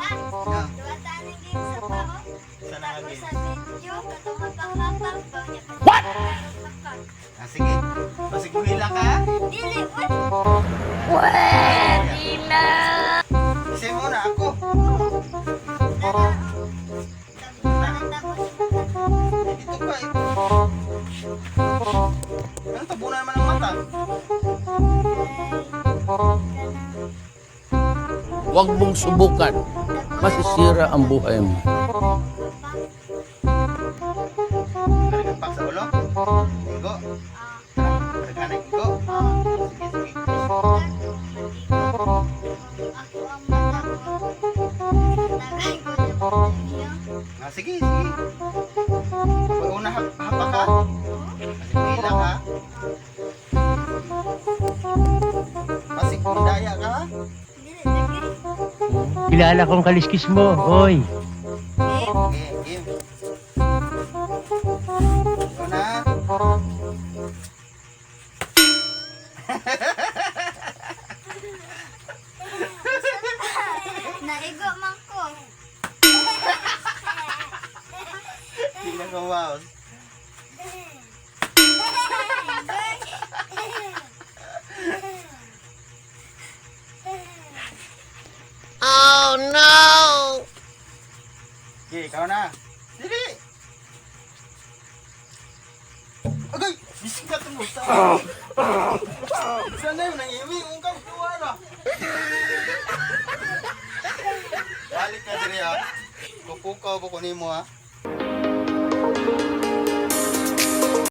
Ah, Duwataan ng game sa pao. Sa Tapos nangagin. sa video, katong hapang-hapang, bawnya ka. What? Ah, sige. Basta guhila ka. Dili, what? Pwede na. Kasi muna ako. Dara, tapos, Dito pa eh. Ano tabunan naman ang mata? Huwag mong subukan. Masisira ang buhay mo. Kalikan pa sa ulo. Igo. Kalikan na igo. Sige, sige. ako ang mata ko. Tagay ko na po niyo. Ah, sige, sige. Pag una hapa ka. Kasi guhila ka. Kasi kundaya ka. Dili, lagi. Kilala kong kaliskis mo, hoy. Eh, Okay, game. Ito na. naigo man ko. Tingnan ko, wow. Oh no! Okay, ikaw na. Dili! Agay! Bising ka mo sa... Sana yun, nangiwi. Ungkang tuwa na. Balik ka diri ha. Kupukaw ko kunin mo ha.